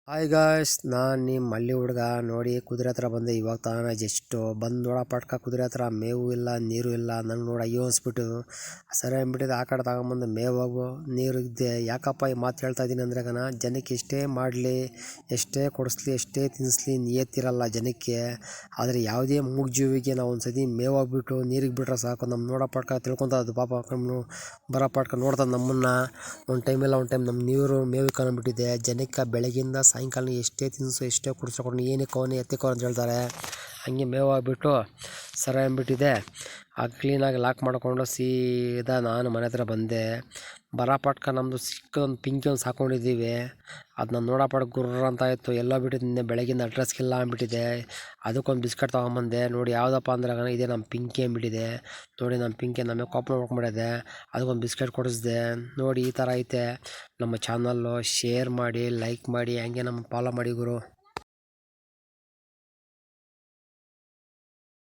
Hi guys, ನಾನು ನಿಮ್ಮ ಹಳ್ಳಿ ಹುಡುಗ. ನೋಡಿ, ಕುದುರೆ ಹತ್ರ ಬಂದೆ ಇವಾಗ ತಾನ ಜಸ್ಟು ಬಂದು ನೋಡಪಟ್ಕ ಕುದುರೆ ಹತ್ರ ಮೇವು ಇಲ್ಲ, ನೀರು ಇಲ್ಲ. ನಂಗೆ ನೋಡಿ ಅಯ್ಯೋ ಅನ್ಸ್ಬಿಟ್ಟು ಸರಿ ಅಂದ್ಬಿಟ್ಟಿದೆ. ಆ ಕಡೆ ತಗೊಂಬಂದು ಮೇವು ನೀರು ಇದ್ದೆ. ಯಾಕಪ್ಪ ಈ ಮಾತು ಹೇಳ್ತಾ ಇದ್ದೀನಿ ಅಂದರೆ ಜನಕ್ಕೆ ಎಷ್ಟೇ ಮಾಡಲಿ, ಎಷ್ಟೇ ಕೊಡಿಸ್ಲಿ, ಎಷ್ಟೇ ತಿನ್ನಿಸ್ಲಿ ನಿಯತ್ತಿರಲ್ಲ ಜನಕ್ಕೆ. ಆದರೆ ಯಾವುದೇ ಮೂಗ್ಜೀವಿಗೆ ನಾವು ಒಂದು ಸತಿ ಮೇವಾಗ್ಬಿಟ್ಟು ನೀರಿಗೆ ಬಿಟ್ರೆ ಸಾಕು, ನಮ್ಮ ನೋಡಪಟ್ಕ ತಿಳ್ಕೊತದ್ದು ಪಾಪ. ಬರಪಟ್ಕ ನೋಡ್ತದೆ ನಮ್ಮನ್ನು. ಒಂದು ಟೈಮೆಲ್ಲ ನಮ್ಮ ನೀರು ಮೇವು ಕಂಡುಬಿಟ್ಟಿದೆ. ಜನಕ್ಕೆ ಬೆಳಗಿಂದ ಸಾಯಂಕಾಲ ಎಷ್ಟೇ ತಿನ್ನಿಸು, ಎಷ್ಟೇ ಕುಡಿಸ್ಕೊಂಡು ಏನಕ್ಕೆ ಎತ್ತಿಕೋ ಅಂತ ಹೇಳ್ತಾರೆ. ಹಂಗೆ ಮೇವು ಆಗಿಬಿಟ್ಟು ಸರ ಅಂದ್ಬಿಟ್ಟಿದೆ. ಅದು ಕ್ಲೀನಾಗಿ ಲಾಕ್ ಮಾಡಿಕೊಂಡು ಸೀದಾ ನಾನು ಮನೆ ಹತ್ರ ಬಂದೆ. ಬರಪಟ್ಕ ನಮ್ಮದು ಸಿಕ್ಕದೊಂದು ಪಿಂಕಿ ಒಂದು ಸಾಕೊಂಡಿದ್ದೀವಿ. ಅದನ್ನ ನೋಡಪಟ್ಟ ಗುರ್ರ ಅಂತ ಇತ್ತು. ಎಲ್ಲ ಬಿಟ್ಟಿದ್ದೆ, ಬೆಳಗಿಂದ ಅಡ್ರೆಸ್ಗೆಲ್ಲ ಅಂದ್ಬಿಟ್ಟಿದೆ. ಅದಕ್ಕೊಂದು ಬಿಸ್ಕೆಟ್ ತೊಗೊಂಬಂದೆ. ನೋಡಿ ಯಾವುದಪ್ಪ ಅಂದ್ರೆ ಇದೇ ನಮ್ಮ ಪಿಂಕಿ ಅಂದ್ಬಿಟ್ಟಿದೆ. ನೋಡಿ ನಮ್ಮ ಪಿಂಕಿ ನಮಗೆ ಕಾಪ್ ಮಾಡ್ಕೊಂಡಿದೆ. ಅದಕ್ಕೊಂದು ಬಿಸ್ಕೆಟ್ ಕೊಡಿಸ್ದೆ. ನೋಡಿ ಈ ಥರ ಐತೆ ನಮ್ಮ ಚಾನಲ್ಲು. ಶೇರ್ ಮಾಡಿ, ಲೈಕ್ ಮಾಡಿ, ಹಂಗೆ ನಮ್ಮ ಫಾಲೋ ಮಾಡಿ ಗುರು.